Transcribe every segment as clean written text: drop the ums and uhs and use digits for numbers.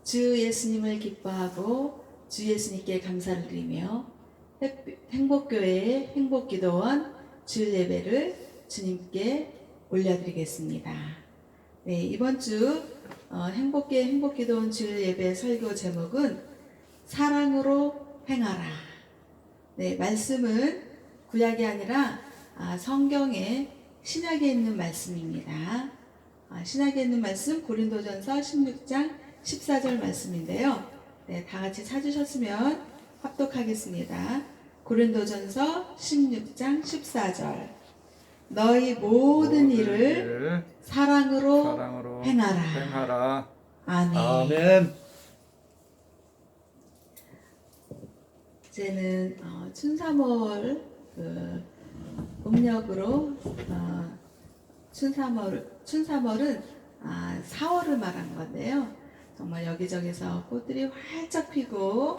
주 예수님을 기뻐하고 주 예수님께 감사를 드리며 행복교회의 행복기도원 주일 예배를 주님께 올려드리겠습니다. 네, 이번 주 행복교회 행복기도원 주일 예배 설교 제목은 사랑으로 행하라. 네, 말씀은 구약이 아니라 성경의 신약에 있는 말씀입니다. 신약에 있는 말씀 고린도전서 16장 14절 말씀인데요. 네, 다 같이 찾으셨으면 합독하겠습니다. 고린도전서 16장 14절. 너희 모든 일을 사랑으로 행하라. 아멘. 아멘. 이제는 춘삼월 음력으로 춘삼월은 4월을 말하는 건데요. 정말 여기저기서 꽃들이 활짝 피고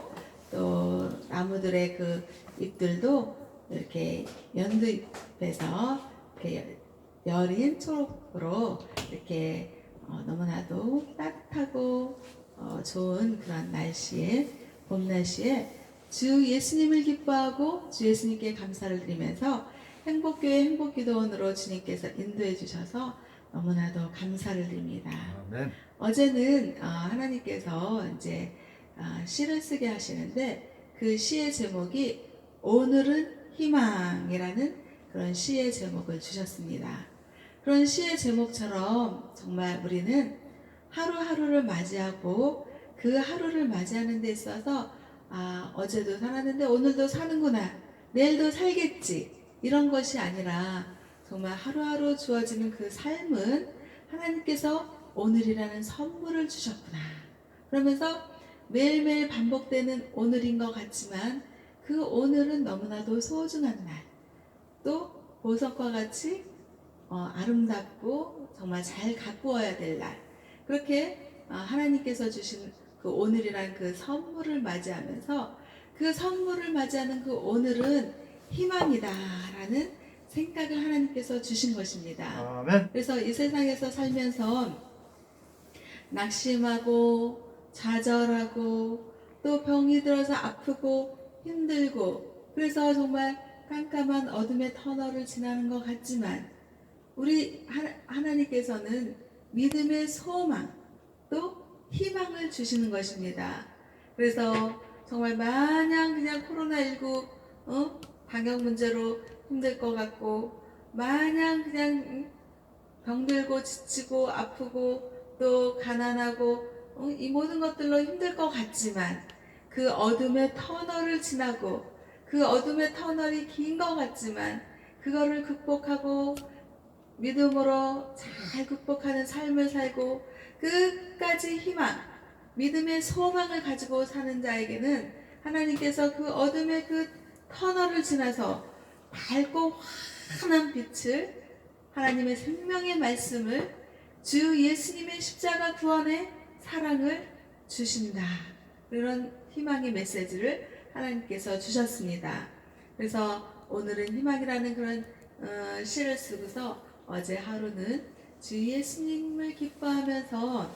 또 나무들의 그 잎들도 이렇게 연두잎에서 이렇게 여린 초록으로 이렇게 너무나도 따뜻하고 좋은 그런 날씨에 봄 날씨에 주 예수님을 기뻐하고 주 예수님께 감사를 드리면서 행복교회 행복기도원으로 주님께서 인도해 주셔서 너무나도 감사를 드립니다. 아멘. 어제는 하나님께서 이제 시를 쓰게 하시는데 그 시의 제목이 오늘은 희망이라는 그런 시의 제목을 주셨습니다. 그런 시의 제목처럼 정말 우리는 하루하루를 맞이하고 그 하루를 맞이하는 데 있어서 어제도 살았는데 오늘도 사는구나, 내일도 살겠지, 이런 것이 아니라 정말 하루하루 주어지는 그 삶은 하나님께서 오늘이라는 선물을 주셨구나. 그러면서 매일매일 반복되는 오늘인 것 같지만 그 오늘은 너무나도 소중한 날, 또 보석과 같이 아름답고 정말 잘 가꾸어야 될 날, 그렇게 하나님께서 주신 그 오늘이란 그 선물을 맞이하면서 그 선물을 맞이하는 그 오늘은 희망이다라는 생각을 하나님께서 주신 것입니다. 아멘. 그래서 이 세상에서 살면서 낙심하고 좌절하고 또 병이 들어서 아프고 힘들고 그래서 정말 깜깜한 어둠의 터널을 지나는 것 같지만 우리 하나님께서는 믿음의 소망 또 희망을 주시는 것입니다. 그래서 정말 마냥 그냥 코로나19 방역 문제로 힘들 것 같고 마냥 그냥 병들고 지치고 아프고 또 가난하고 이 모든 것들로 힘들 것 같지만 그 어둠의 터널을 지나고 그 어둠의 터널이 긴 것 같지만 그거를 극복하고 믿음으로 잘 극복하는 삶을 살고 끝까지 희망, 믿음의 소망을 가지고 사는 자에게는 하나님께서 그 어둠의 그 터널을 지나서 밝고 환한 빛을, 하나님의 생명의 말씀을, 주 예수님의 십자가 구원의 사랑을 주신다. 이런 희망의 메시지를 하나님께서 주셨습니다. 그래서 오늘은 희망이라는 그런 시를 쓰고서 어제 하루는 주 예수님을 기뻐하면서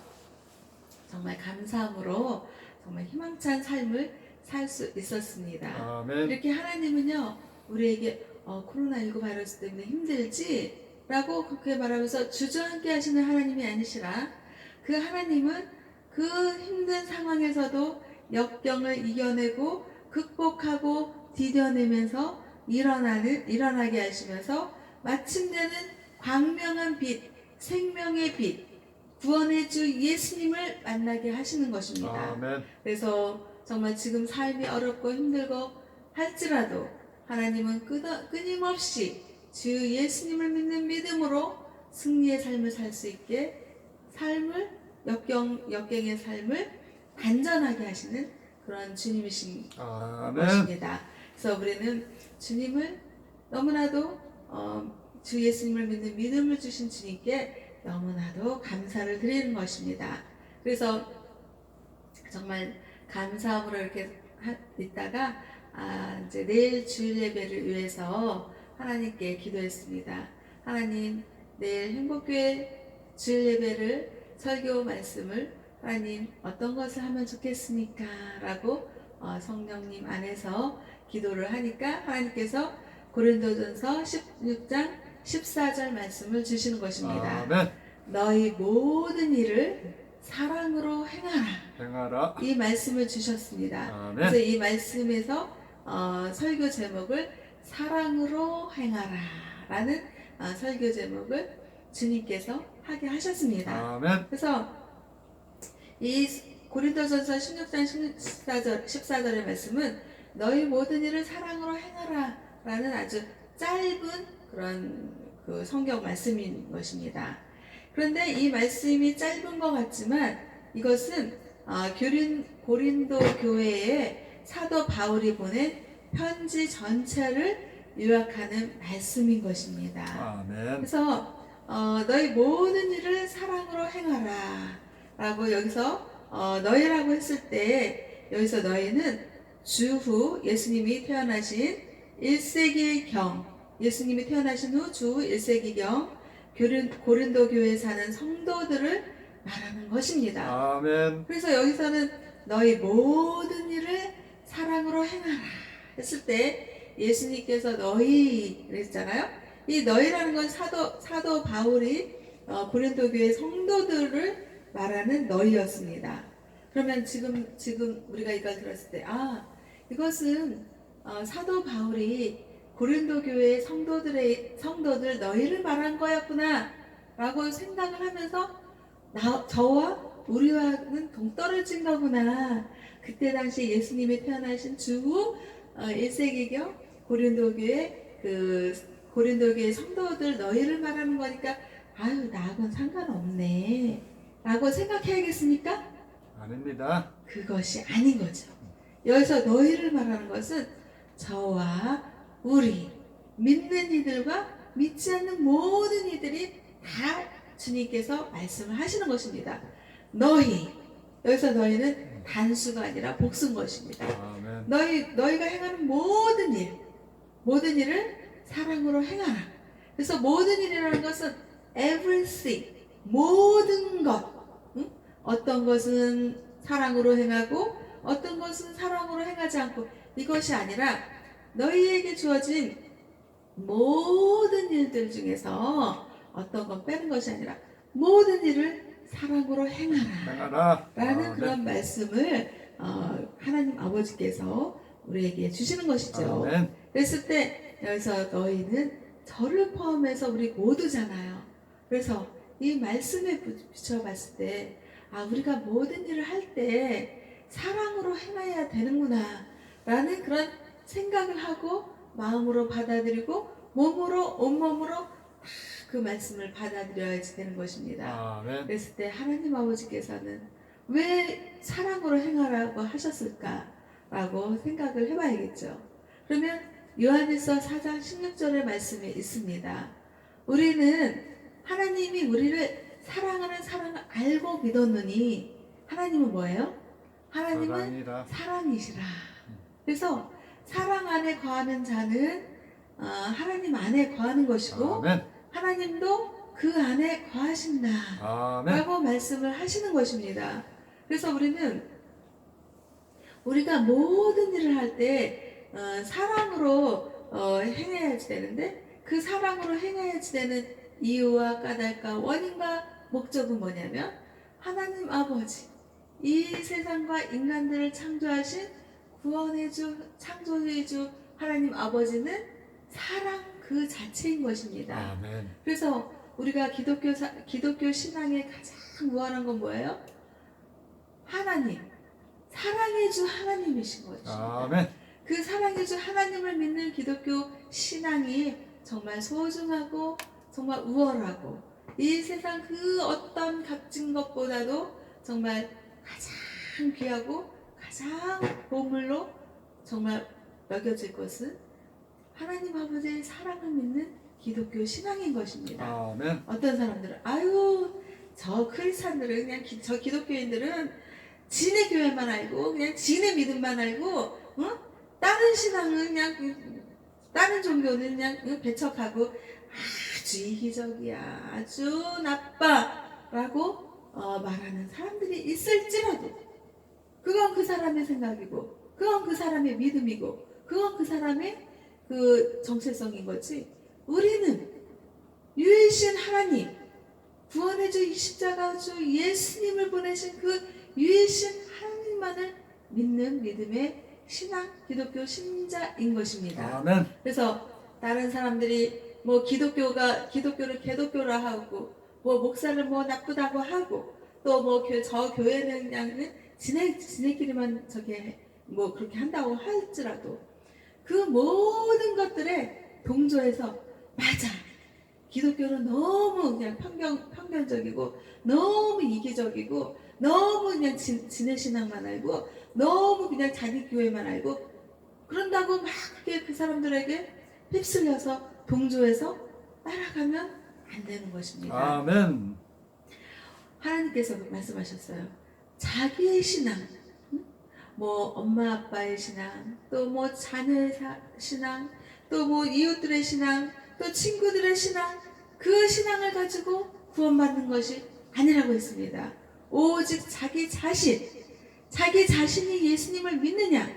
정말 감사함으로 정말 희망찬 삶을 살 수 있었습니다. 아멘. 이렇게 하나님은요 우리에게 코로나19 바이러스 때문에 힘들지? 라고 그렇게 말하면서 주저앉게 하시는 하나님이 아니시라 그 하나님은 그 힘든 상황에서도 역경을 이겨내고 극복하고 디뎌내면서 일어나게 하시면서 마침내는 광명한 빛, 생명의 빛, 구원의 주 예수님을 만나게 하시는 것입니다. 아멘. 그래서 정말 지금 삶이 어렵고 힘들고 할지라도 하나님은 끊임없이 주 예수님을 믿는 믿음으로 승리의 삶을 살 수 있게 삶을 역경의 삶을 단전하게 하시는 그런 주님이신 것입니다. 그래서 우리는 주님을 너무나도 주 예수님을 믿는 믿음을 주신 주님께 너무나도 감사를 드리는 것입니다. 그래서 정말 감사함으로 이렇게 있다가 이제 내일 주일 예배를 위해서 하나님께 기도했습니다. 하나님, 내일 행복교회 주일 예배를 설교 말씀을 하나님 어떤 것을 하면 좋겠습니까? 라고 성령님 안에서 기도를 하니까 하나님께서 고린도전서 16장 14절 말씀을 주시는 것입니다. 아멘. 너희 모든 일을 사랑으로 행하라. 행하라. 이 말씀을 주셨습니다. 아멘. 그래서 이 말씀에서 설교 제목을 사랑으로 행하라 라는 설교 제목을 주님께서 하게 하셨습니다. 아멘. 그래서 이 고린도전서 16장 14절의 말씀은 너희 모든 일을 사랑으로 행하라 라는 아주 짧은 그런 그 성경 말씀인 것입니다. 그런데 이 말씀이 짧은 것 같지만 이것은 고린도 교회에 사도 바울이 보낸 편지 전체를 요약하는 말씀인 것입니다. 아멘. 그래서 너희 모든 일을 사랑으로 행하라 라고 여기서 너희라고 했을 때 여기서 너희는 주후 예수님이 태어나신 1세기경 예수님이 태어나신 후 주 1세기경 고린도 교회에 사는 성도들을 말하는 것입니다. 아멘. 그래서 여기서는 너희 모든 일을 사랑으로 행하라 했을 때 예수님께서 너희 그랬잖아요. 이 너희라는 건 사도 바울이 고린도 교회 성도들을 말하는 너희였습니다. 그러면 지금 우리가 이걸 들었을 때 이것은 사도 바울이 고린도 교회 성도들 너희를 말한 거였구나 라고 생각을 하면서 저와 우리와는 동떨어진 거구나. 그때 당시 예수님이 태어나신 주후 1세기경 고린도 교회 성도들 너희를 말하는 거니까 나하고는 상관없네 라고 생각해야겠습니까? 아닙니다. 그것이 아닌 거죠. 여기서 너희를 말하는 것은 저와 우리 믿는 이들과 믿지 않는 모든 이들이 다 주님께서 말씀을 하시는 것입니다. 너희 여기서 너희는 단수가 아니라 복수인 것입니다. 아멘. 너희가 행하는 모든 일을 사랑으로 행하라. 그래서 모든 일이라는 것은 everything 모든 것 어떤 것은 사랑으로 행하고 어떤 것은 사랑으로 행하지 않고 이것이 아니라 너희에게 주어진 모든 일들 중에서 어떤 건 빼는 것이 아니라 모든 일을 사랑으로 행하라 라는 그런 말씀을 하나님 아버지께서 우리에게 주시는 것이죠. 아멘. 그랬을 때 여기서 너희는 저를 포함해서 우리 모두잖아요. 그래서 이 말씀에 비춰봤을 때 우리가 모든 일을 할 때 사랑으로 행해야 되는구나 라는 그런 생각을 하고 마음으로 받아들이고 온몸으로 그 말씀을 받아들여야지 되는 것입니다. 아멘. 그랬을 때 하나님 아버지께서는 왜 사랑으로 행하라고 하셨을까 라고 생각을 해봐야겠죠. 그러면 요한일서 4장 16절의 말씀에 있습니다. 우리는 하나님이 우리를 사랑하는 사랑을 알고 믿었느니 하나님은 뭐예요? 하나님은 사랑이시라. 그래서 사랑 안에 거하는 자는 하나님 안에 거하는 것이고 아멘. 하나님도 그 안에 거하신다 라고 말씀을 하시는 것입니다. 그래서 우리가 모든 일을 할 때 사랑으로 행해야지 되는데 그 사랑으로 행해야지 되는 이유와 까닭과 원인과 목적은 뭐냐면 하나님 아버지 이 세상과 인간들을 창조하신 구원의 주 창조의 주 하나님 아버지는 사랑 그 자체인 것입니다. 아멘. 그래서 우리가 기독교 신앙의 가장 무한한 건 뭐예요? 하나님 사랑의 주 하나님이신 것입니다. 아멘. 그 사랑의 주 하나님을 믿는 기독교 신앙이 정말 소중하고 정말 우월하고 이 세상 그 어떤 값진 것보다도 정말 가장 귀하고 가장 보물로 정말 여겨질 것은 하나님 아버지의 사랑을 믿는 기독교 신앙인 것입니다. 아멘. 어떤 사람들은 저 크리스찬들은 그냥 저 기독교인들은 지네 교회만 알고 그냥 지네 믿음만 알고 다른 신앙은 그냥 다른 종교는 그냥 배척하고 아주 이기적이야 아주 나빠 라고 말하는 사람들이 있을지라도 그건 그 사람의 생각이고 그건 그 사람의 믿음이고 그건 그 사람의 그 정체성인 거지. 우리는 유일신 하나님, 구원의 주 십자가 주 예수님을 보내신 그 유일신 하나님만을 믿는 믿음의 신앙 기독교 신자인 것입니다. 아멘. 그래서 다른 사람들이 뭐 기독교를 개독교라 하고 뭐 목사를 뭐 나쁘다고 하고 또 뭐 저 교회는 그냥 지네끼리만 저게 뭐 그렇게 한다고 할지라도 그 모든 것들에 동조해서 맞아. 기독교는 너무 그냥 편견적이고 너무 이기적이고 너무 그냥 지네 신앙만 알고 너무 그냥 자기 교회만 알고 그런다고 막 그렇게 그 사람들에게 휩쓸려서 동조해서 따라가면 안 되는 것입니다. 아멘. 하나님께서 말씀하셨어요. 자기의 신앙, 뭐 엄마 아빠의 신앙, 또 뭐 자녀의 신앙, 또 뭐 이웃들의 신앙, 또 친구들의 신앙, 그 신앙을 가지고 구원받는 것이 아니라고 했습니다. 오직 자기 자신이 예수님을 믿느냐,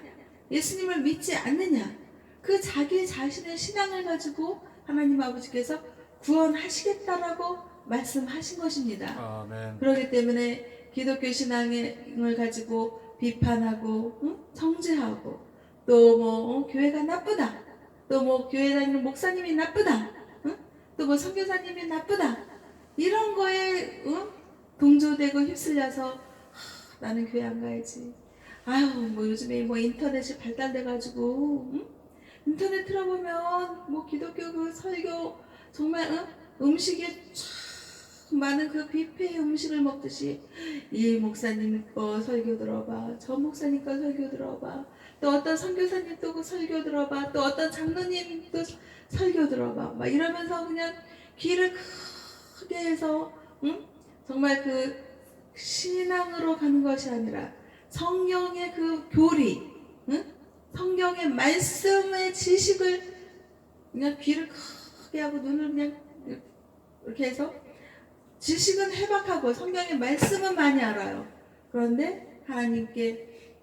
예수님을 믿지 않느냐, 그 자기 자신의 신앙을 가지고 하나님 아버지께서 구원하시겠다라고 말씀하신 것입니다. 아멘. 그렇기 때문에 기독교 신앙을 가지고 비판하고 정죄하고 또 뭐 교회가 나쁘다, 또 뭐 교회 다니는 목사님이 나쁘다, 또 뭐 선교사님이 나쁘다 이런 거에 동조되고 휩쓸려서 나는 교회 안 가야지. 아유 뭐 요즘에 뭐 인터넷이 발달돼 가지고 인터넷 틀어보면 뭐 기독교 그 설교 정말 음식에 참 많은 그 뷔페 음식을 먹듯이 이 목사님 거 설교 들어봐, 저 목사님 거 설교 들어봐, 또 어떤 선교사님 또 그 설교 들어봐, 또 어떤 장로님 또 설교 들어봐, 막 이러면서 그냥 귀를 크게 해서 정말 그 신앙으로 가는 것이 아니라 성령의 그 교리, 성경의 말씀의 지식을 그냥 귀를 크게 하고 눈을 그냥 이렇게 해서 지식은 해박하고 성경의 말씀은 많이 알아요. 그런데 하나님께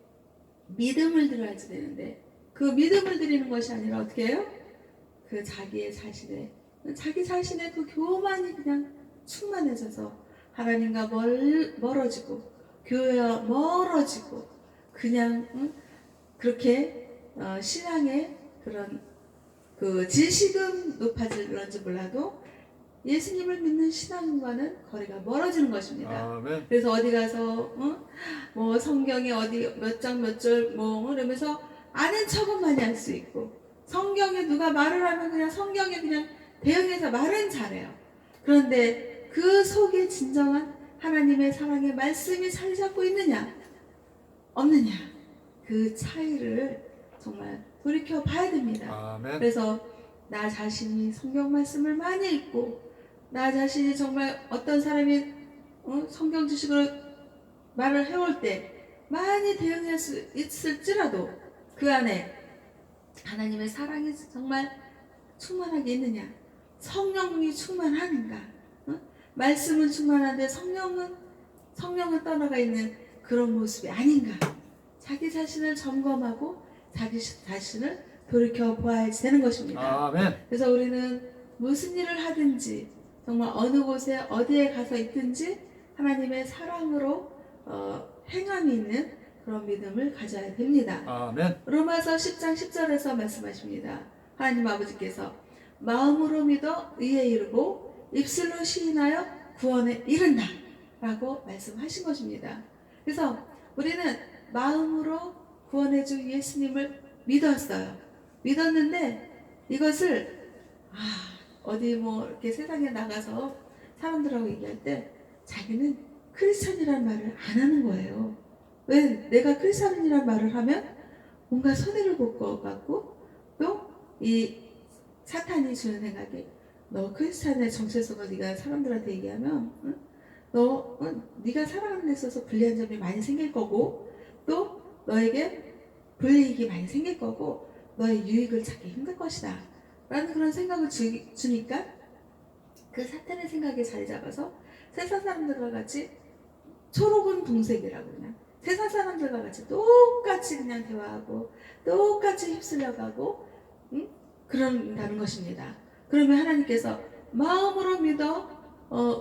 믿음을 드려야지 되는데 그 믿음을 드리는 것이 아니라 어떻게 해요? 그 자기 자신의 그 교만이 그냥 충만해져서 하나님과 멀어지고 교회와 멀어지고 그냥 그렇게 신앙의 그런 그 지식은 높아질런지 몰라도 예수님을 믿는 신앙과는 거리가 멀어지는 것입니다. 아멘. 그래서 어디 가서 뭐 성경에 어디 몇 장 몇 절 뭐 그러면서 아는 척은 많이 할 수 있고 성경에 누가 말을 하면 그냥 성경에 그냥 대응해서 말은 잘해요. 그런데 그 속에 진정한 하나님의 사랑의 말씀이 자리 잡고 있느냐 없느냐 그 차이를 정말 돌이켜 봐야 됩니다. 아멘. 그래서 나 자신이 성경 말씀을 많이 읽고 나 자신이 정말 어떤 사람이 성경 지식으로 말을 해올 때 많이 대응할 수 있을지라도 그 안에 하나님의 사랑이 정말 충만하게 있느냐, 성령이 충만하는가, 말씀은 충만한데 성령은 떠나가 있는 그런 모습이 아닌가, 자기 자신을 점검하고 자기 자신을 돌이켜 보아야지 되는 것입니다. 아멘. 그래서 우리는 무슨 일을 하든지 정말 어느 곳에 어디에 가서 있든지 하나님의 사랑으로 행함이 있는 그런 믿음을 가져야 됩니다. 아멘. 로마서 10장 10절에서 말씀하십니다. 하나님 아버지께서 마음으로 믿어 의에 이르고 입술로 시인하여 구원에 이른다 라고 말씀하신 것입니다. 그래서 우리는 마음으로 구원해 주 예수님을 믿었어요. 믿었는데 이것을 어디 뭐 이렇게 세상에 나가서 사람들하고 얘기할 때 자기는 크리스찬이라는 말을 안 하는 거예요. 왜? 내가 크리스찬이라는 말을 하면 뭔가 손해를 볼 것 같고 또 이 사탄이 주는 생각이 너 크리스찬의 정체성을 네가 사람들한테 얘기하면 네가 사랑하는 데 있어서 불리한 점이 많이 생길 거고 또 너에게 불이익이 많이 생길 거고 너의 유익을 찾기 힘들 것이다 라는 그런 생각을 주니까 그 사탄의 생각에 자리 잡아서 세상 사람들과 같이 초록은 동색이라고 그냥 세상 사람들과 같이 똑같이 그냥 대화하고 똑같이 휩쓸려가고 그런다는 것입니다. 그러면 하나님께서 마음으로 믿어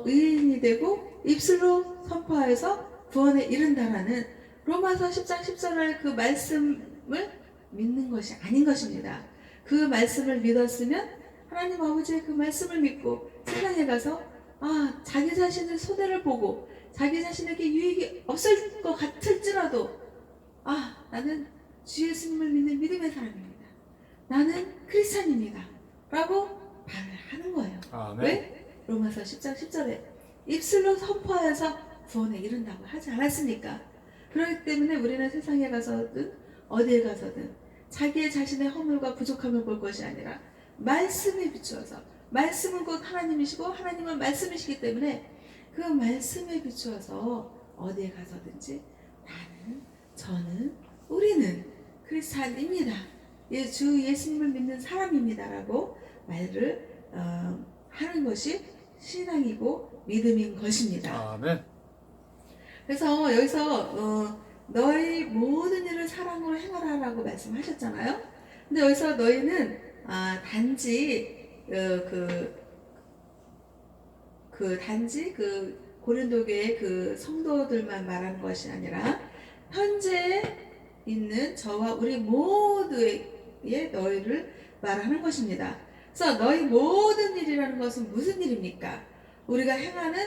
의인이 되고 입술로 선포하여서 구원에 이른다라는 로마서 10장 10절의 그 말씀을 믿는 것이 아닌 것입니다. 그 말씀을 믿었으면 하나님 아버지의 그 말씀을 믿고 세상에 가서 자기 자신의 손해를 보고 자기 자신에게 유익이 없을 것 같을지라도 나는 주 예수님을 믿는 믿음의 사람입니다. 나는 크리스찬입니다. 라고 말을 하는 거예요. 아멘. 왜? 로마서 10장 10절에 입술로 선포하여서 구원에 이른다고 하지 않았습니까? 그렇기 때문에 우리는 세상에 가서든 어디에 가서든 자기의 자신의 허물과 부족함을 볼 것이 아니라 말씀에 비추어서, 말씀은 곧 하나님이시고 하나님은 말씀이시기 때문에 그 말씀에 비추어서 어디에 가서든지 나는, 저는, 우리는 크리스찬입니다. 주 예수님을 믿는 사람입니다. 라고 말을 하는 것이 신앙이고 믿음인 것입니다. 아멘. 그래서 여기서 너희 모든 일을 사랑으로 행하라라고 말씀하셨잖아요. 근데 여기서 너희는 단지 단지 고린도 교회 그 성도들만 말하는 것이 아니라 현재 있는 저와 우리 모두의 너희를 말하는 것입니다. 그래서 너희 모든 일이라는 것은 무슨 일입니까? 우리가 행하는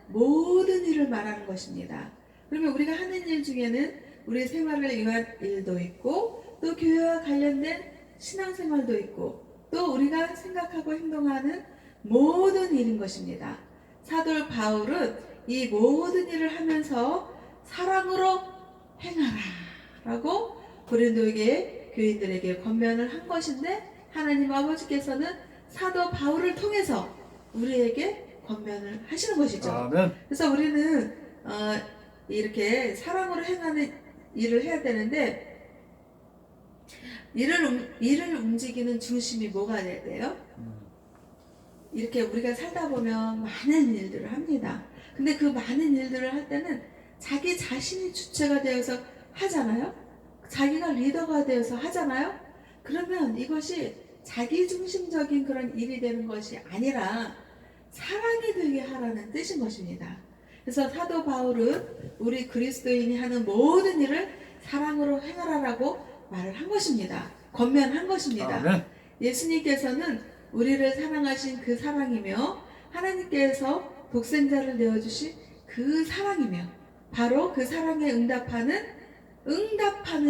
모든 일을 말하는 것입니다. 그러면 우리가 하는 일 중에는 우리 생활을 위한 일도 있고 또 교회와 관련된 신앙생활도 있고 또 우리가 생각하고 행동하는 모든 일인 것입니다. 사도 바울은 이 모든 일을 하면서 사랑으로 행하라 라고 고린도의 교인들에게 권면을 한 것인데 하나님 아버지께서는 사도 바울을 통해서 우리에게 권면을 하시는 것이죠. 아멘. 그래서 우리는 이렇게 사랑으로 행하는 일을 해야 되는데 일을 움직이는 중심이 뭐가 돼야 돼요? 이렇게 우리가 살다 보면 많은 일들을 합니다. 근데 그 많은 일들을 할 때는 자기 자신이 주체가 되어서 하잖아요. 자기가 리더가 되어서 하잖아요. 그러면 이것이 자기중심적인 그런 일이 되는 것이 아니라 사랑이 되게 하라는 뜻인 것입니다. 그래서 사도 바울은 우리 그리스도인이 하는 모든 일을 사랑으로 행하라라고 말을 한 것입니다. 권면한 것입니다. 아멘. 예수님께서는 우리를 사랑하신 그 사랑이며 하나님께서 독생자를 내어주신 그 사랑이며 바로 그 사랑에 응답하는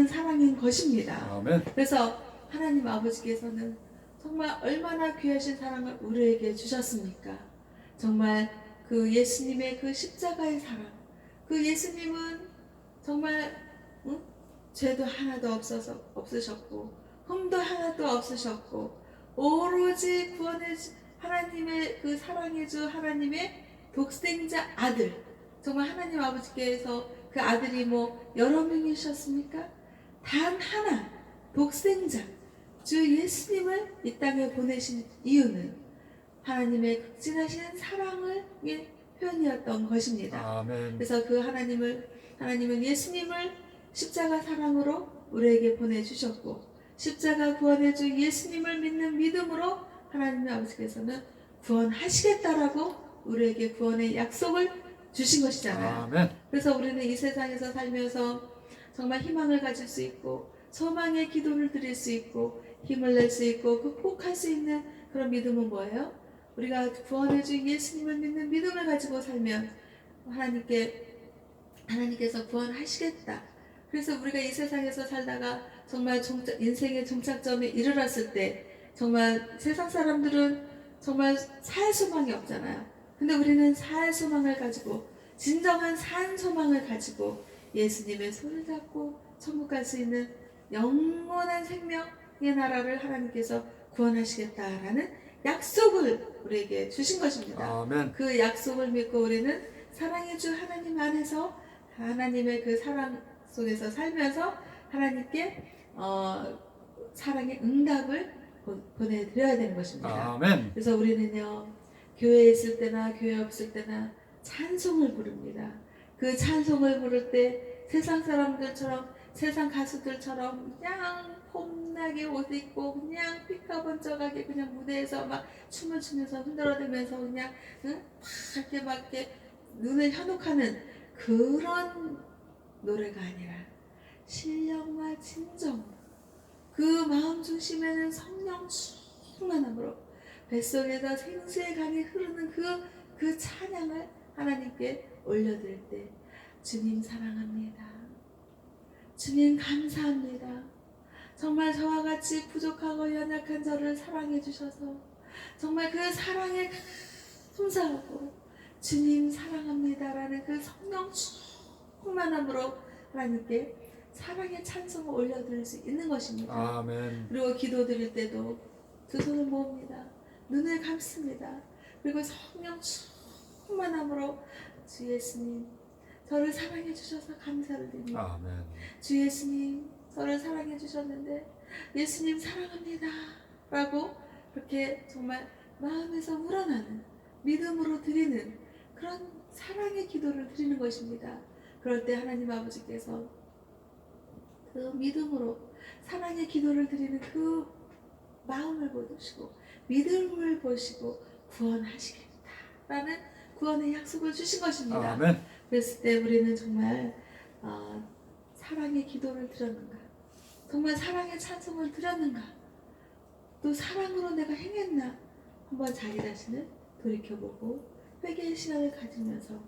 사랑인 것입니다. 아멘. 그래서 하나님 아버지께서는 정말 얼마나 귀하신 사랑을 우리에게 주셨습니까? 정말 그 예수님의 그 십자가의 사랑, 그 예수님은 정말 죄도 하나도 없으셨고 흠도 하나도 없으셨고 오로지 구원해 하나님의 그 사랑해 주 하나님의 독생자 아들, 정말 하나님 아버지께서 그 아들이 여러 명이셨습니까? 단 하나 독생자 주 예수님을 이 땅에 보내신 이유는 하나님의 극진하신 사랑의 표현이었던 것입니다. 아멘. 그래서 그 하나님은 예수님을 십자가 사랑으로 우리에게 보내주셨고 십자가 구원해주 예수님을 믿는 믿음으로 하나님 아버지께서는 구원하시겠다라고 우리에게 구원의 약속을 주신 것이잖아요. 아멘. 그래서 우리는 이 세상에서 살면서 정말 희망을 가질 수 있고 소망의 기도를 드릴 수 있고 힘을 낼 수 있고 극복할 수 있는 그런 믿음은 뭐예요? 우리가 구원해준 예수님을 믿는 믿음을 가지고 살면 하나님께서 구원하시겠다. 그래서 우리가 이 세상에서 살다가 정말 인생의 종착점에 이르렀을 때 정말 세상 사람들은 정말 살 소망이 없잖아요. 근데 우리는 살 소망을 가지고 진정한 산 소망을 가지고 예수님의 손을 잡고 천국 갈 수 있는 영원한 생명의 나라를 하나님께서 구원하시겠다라는 약속을 우리에게 주신 것입니다. 아멘. 그 약속을 믿고 우리는 사랑해 주 하나님 안에서 하나님의 그 사랑 속에서 살면서 하나님께 사랑의 응답을 보내드려야 되는 것입니다. 아멘. 그래서 우리는요 교회에 있을 때나 교회 없을 때나 찬송을 부릅니다. 그 찬송을 부를 때 세상 사람들처럼 세상 가수들처럼 그냥 폼나게 옷 입고 그냥 삐까번쩍하게 그냥 무대에서 막 춤을 추면서 흔들어대면서 그냥 응? 막 이렇게 눈을 현혹하는 그런 노래가 아니라 신령과 진정, 그 마음 중심에는 성령 충만함으로 뱃속에서 생수의 강이 흐르는 그 찬양을 하나님께 올려드릴 때 주님 사랑합니다. 주님 감사합니다. 정말 저와 같이 부족하고 연약한 저를 사랑해 주셔서 정말 그 사랑에 감사하고 주님 사랑합니다라는 그 성령 충만함으로 하나님께 사랑의 찬송을 올려드릴 수 있는 것입니다. 아멘. 그리고 기도드릴 때도 두 손을 모읍니다. 눈을 감습니다. 그리고 성령 충만함으로 주 예수님 저를 사랑해 주셔서 감사를 드립니다. 아멘. 주 예수님 저를 사랑해 주셨는데 예수님 사랑합니다 라고 그렇게 정말 마음에서 우러나는 믿음으로 드리는 그런 사랑의 기도를 드리는 것입니다. 그럴 때 하나님 아버지께서 그 믿음으로 사랑의 기도를 드리는 그 마음을 보시고 믿음을 보시고 구원하시겠다 라는 구원의 약속을 주신 것입니다. 아멘. 그랬을 때 우리는 정말 사랑의 기도를 드렸는가, 정말 사랑의 찬송을 드렸는가, 또 사랑으로 내가 행했나 한번 자기 자신을 돌이켜보고 회개의 시간을 가지면서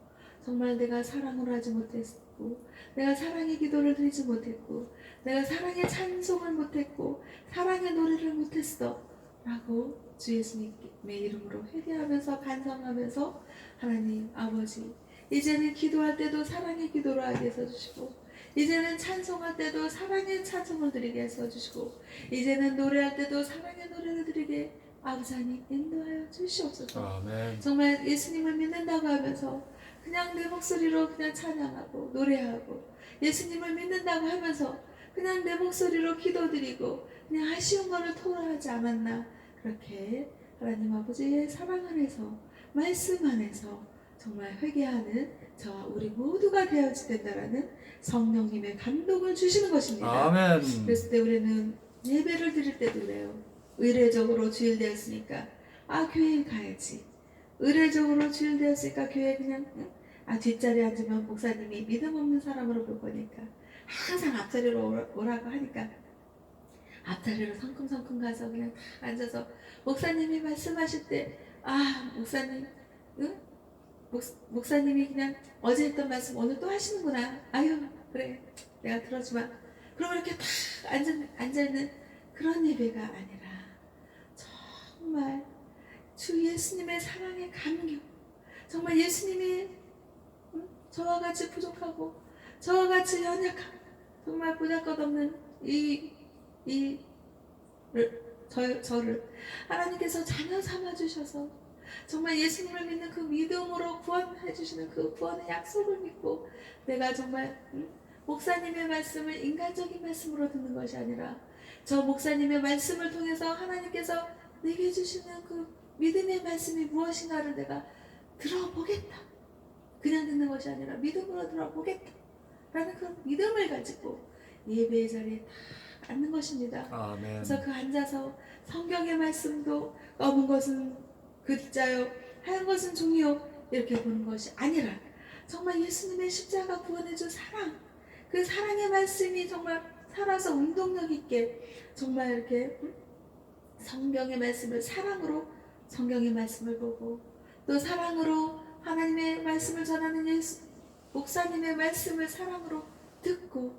정말 내가 사랑으로 하지 못했고, 내가 사랑의 기도를 드리지 못했고, 내가 사랑의 찬송을 못했고, 사랑의 노래를 못했어 라고 주 예수님의 이름으로 회개하면서 반성하면서 하나님 아버지 이제는 기도할 때도 사랑의 기도를 하게 해서주시고, 이제는 찬송할 때도 사랑의 찬송을 드리게 해서주시고, 이제는 노래할 때도 사랑의 노래를 드리게 아버지 하나님 인도하여 주시옵소서. 아멘. 정말 예수님을 믿는다고 하면서 그냥 내 목소리로 그냥 찬양하고 노래하고, 예수님을 믿는다고 하면서 그냥 내 목소리로 기도드리고 그냥 아쉬운 거를 토로하지 않았나. 그렇게 하나님 아버지의 사랑 안에서 말씀 안에서 정말 회개하는 저와 우리 모두가 되어야 된다라는 성령님의 감동을 주시는 것입니다. 아멘. 그랬을 때 우리는 예배를 드릴 때도 그래요. 의례적으로 주일 되었으니까 교회에 가야지. 의례적으로 주일 되었으니까 교회 그냥 뒷자리에 앉으면 목사님이 믿음 없는 사람으로 볼 거니까 항상 앞자리로 오라고 하니까 앞자리로 성큼성큼 가서 그냥 앉아서 목사님이 말씀하실 때 목사님 목사님이 그냥 어제 했던 말씀 오늘 또 하시는구나. 아유 그래 내가 들어주마. 그럼 이렇게 딱 앉아있는 그런 예배가 아니라 정말 주 예수님의 사랑에 감격, 정말 예수님이 저와 같이 부족하고 저와 같이 연약한 정말 보잘것없는 저를 하나님께서 자녀 삼아주셔서 정말 예수님을 믿는 그 믿음으로 구원해 주시는 그 구원의 약속을 믿고 내가 정말 목사님의 말씀을 인간적인 말씀으로 듣는 것이 아니라 저 목사님의 말씀을 통해서 하나님께서 내게 주시는 그 믿음의 말씀이 무엇인가를 내가 들어보겠다. 그냥 듣는 것이 아니라 믿음으로 들어보겠다 라는 그 믿음을 가지고 예배의 자리에 딱 앉는 것입니다. 아멘. 그래서 그 앉아서 성경의 말씀도 검은 것은 글자요 하얀 것은 종이요 이렇게 보는 것이 아니라 정말 예수님의 십자가 구원해준 사랑, 그 사랑의 말씀이 정말 살아서 운동력 있게 정말 이렇게 성경의 말씀을 사랑으로 성경의 말씀을 보고 또 사랑으로 하나님의 말씀을 전하는 목사님의 말씀을 사랑으로 듣고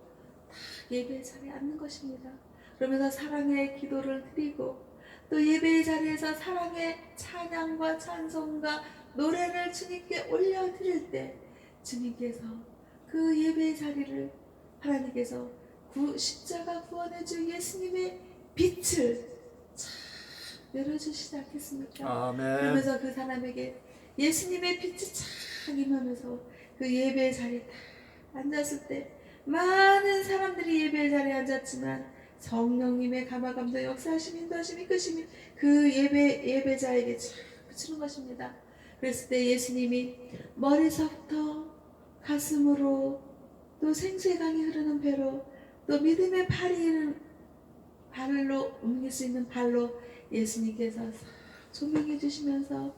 딱 예배의 자리에 앉는 것입니다. 그러면서 사랑의 기도를 드리고 또 예배의 자리에서 사랑의 찬양과 찬송과 노래를 주님께 올려드릴 때 주님께서 그 예배의 자리를 하나님께서 십자가 구원해준 예수님의 빛을 참 내려주시지 않겠습니까? 아멘. 그러면서 그 사람에게 예수님의 빛이 착 임하면서 그 예배의 자리에 딱 앉았을 때 많은 사람들이 예배의 자리에 앉았지만 성령님의 감화감동 역사하심 인도하심 이끄심이 그 예배자에게 착 그치는 것입니다. 그랬을 때 예수님이 머리서부터 가슴으로 또 생수의 강이 흐르는 배로 또 믿음의 발로 옮길 수 있는 발로 예수님께서 조명해 주시면서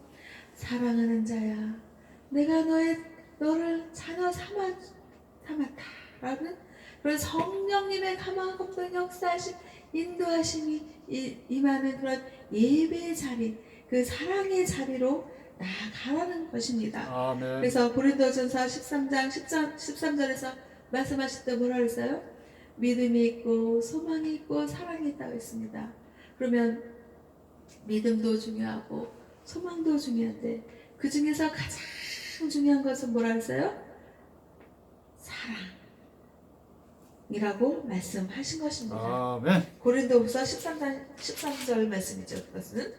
사랑하는 자야 내가 너를 자녀 삼았다라는 그런 성령님의 감화감동 역사하심 인도하심이 임하는 그런 예배의 자리 그 사랑의 자리로 나아가라는 것입니다. 아멘. 그래서 고린도전서 13장 13절에서 말씀하실 때 뭐라 그랬어요? 믿음이 있고 소망이 있고 사랑이 있다고 했습니다. 그러면 믿음도 중요하고 소망도 중요한데 그 중에서 가장 중요한 것은 뭐라 그랬어요? 사랑이라고 말씀하신 것입니다. 아멘. 고린도후서 13절 말씀이죠. 그것은.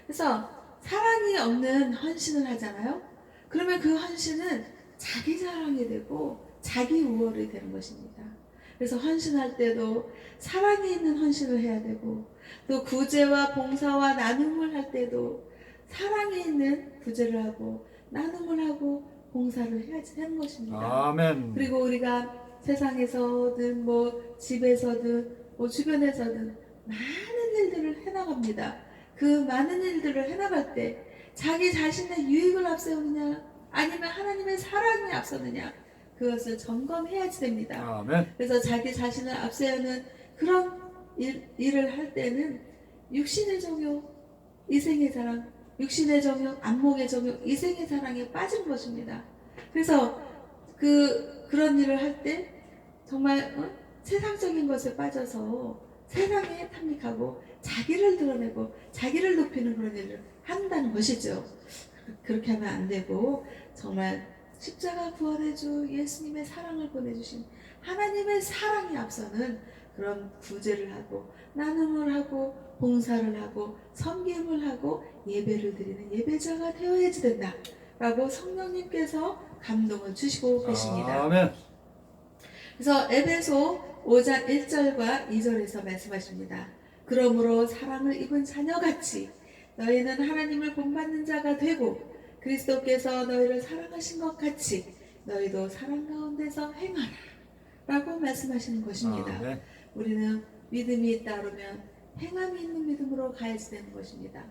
그래서 사랑이 없는 헌신을 하잖아요. 그러면 그 헌신은 자기 자랑이 되고 자기 우월이 되는 것입니다. 그래서 헌신할 때도 사랑이 있는 헌신을 해야 되고 또 구제와 봉사와 나눔을 할 때도 사랑이 있는 구제를 하고 나눔을 하고 봉사를 해야지 되는 것입니다. 아멘. 그리고 우리가 세상에서든 뭐 집에서든 뭐 주변에서든 많은 일들을 해나갑니다. 그 많은 일들을 해나갈 때 자기 자신의 유익을 앞세우느냐 아니면 하나님의 사랑이 앞서느냐 그것을 점검해야지 됩니다. 아멘. 그래서 자기 자신을 앞세우는 그런 일을 할 때는 육신의 정욕, 이생의 자랑, 육신의 정욕, 안목의 정욕, 이생의 자랑에 빠진 것입니다. 그래서 그런 일을 할 때 정말 세상적인 것에 빠져서 세상에 탐닉하고 자기를 드러내고 자기를 높이는 그런 일을 한다는 것이죠. 그렇게 하면 안 되고 정말 십자가 구원해주 예수님의 사랑을 보내주신 하나님의 사랑이 앞서는 그런 구제를 하고 나눔을 하고 봉사를 하고 섬김을 하고 예배를 드리는 예배자가 되어야지 된다 라고 성령님께서 감동을 주시고 계십니다. 아멘. 그래서 에베소 5장 1절과 2절에서 말씀하십니다. 그러므로 사랑을 입은 자녀같이 너희는 하나님을 본받는 자가 되고 그리스도께서 너희를 사랑하신 것 같이 너희도 사랑 가운데서 행하라 라고 말씀하시는 것입니다. 아멘. 우리는 믿음이 있다 그러면 행함이 있는 믿음으로 가야지 되는 것입니다.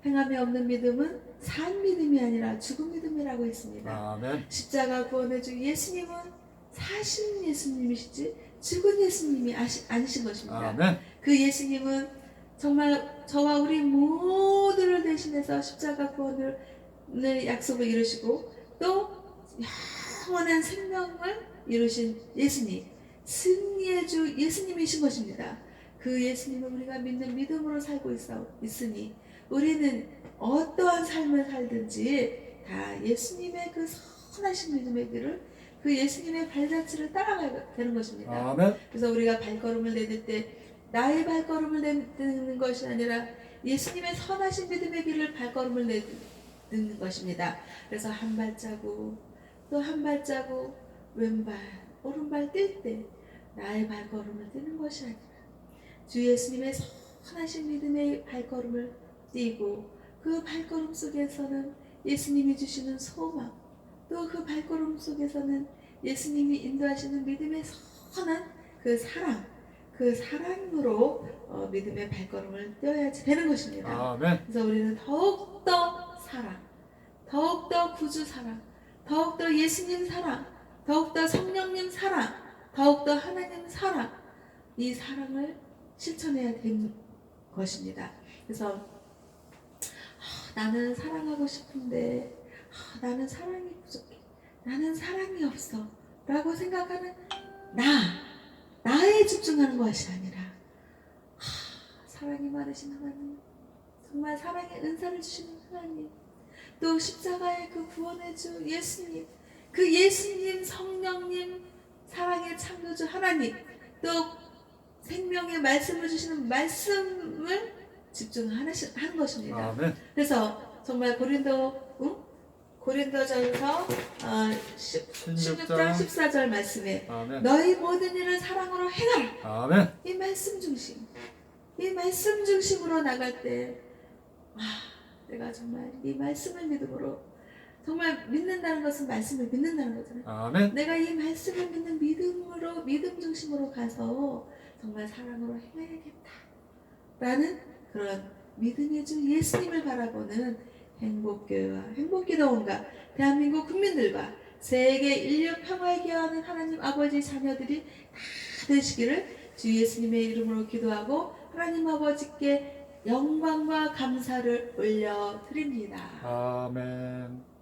행함이 없는 믿음은 산 믿음이 아니라 죽은 믿음이라고 했습니다. 아멘. 십자가 구원해주 예수님은 사신 예수님이시지 죽은 예수님이 아니신 것입니다. 아멘. 그 예수님은 정말 저와 우리 모두를 대신해서 십자가 구원을 약속을 이루시고 또 영원한 생명을 이루신 예수님, 승리의 주 예수님이신 것입니다. 그 예수님을 우리가 믿는 믿음으로 살고 있으니 우리는 어떠한 삶을 살든지 다 예수님의 그 선하신 믿음의 길을 그 예수님의 발자취를 따라가야 되는 것입니다. 아멘. 그래서 우리가 발걸음을 내딜 때 나의 발걸음을 내딛는 것이 아니라 예수님의 선하신 믿음의 길을 발걸음을 내딛는 것입니다. 그래서 한 발자국 또 한 발자국 왼발 오른발 뛸 때 나의 발걸음을 뛰는 것이 아니라 주 예수님의 선하신 믿음의 발걸음을 뛰고 그 발걸음 속에서는 예수님이 주시는 소망 또 그 발걸음 속에서는 예수님이 인도하시는 믿음의 선한 그 사랑 그 사랑으로 믿음의 발걸음을 떼어야지 되는 것입니다. 아멘. 그래서 우리는 더욱더 사랑 더욱더 구주 사랑 더욱더 예수님 사랑 더욱더 성령님 사랑 더욱더 하나님 사랑 이 사랑을 실천해야 되는 것입니다. 그래서 나는 사랑하고 싶은데 나는 사랑이 부족해 나는 사랑이 없어 라고 생각하는 나에 집중하는 것이 아니라 사랑이 많으신 하나님 정말 사랑의 은사를 주시는 하나님 또 십자가의 그 구원의 주 예수님 그 예수님 성령님 사랑의 창조주 하나님 또 생명의 말씀을 주시는 말씀을 집중하는 것입니다. 아멘. 그래서 정말 고린도전서 16장 14절 말씀에 아멘. 너희 모든 일을 사랑으로 행하라. 아멘. 이 말씀 중심으로 나갈 때 내가 정말 이 말씀을 믿음으로 정말 믿는다는 것은 말씀을 믿는다는 거잖아요. 아멘. 내가 이 말씀을 믿는 믿음으로 믿음 중심으로 가서 정말 사랑으로 행해야겠다라는 그런 믿음의 주 예수님을 바라보는 행복교회와 행복기도원과 대한민국 국민들과 세계 인류 평화에 기여하는 하나님 아버지 자녀들이 다 되시기를 주 예수님의 이름으로 기도하고 하나님 아버지께 영광과 감사를 올려드립니다. 아멘.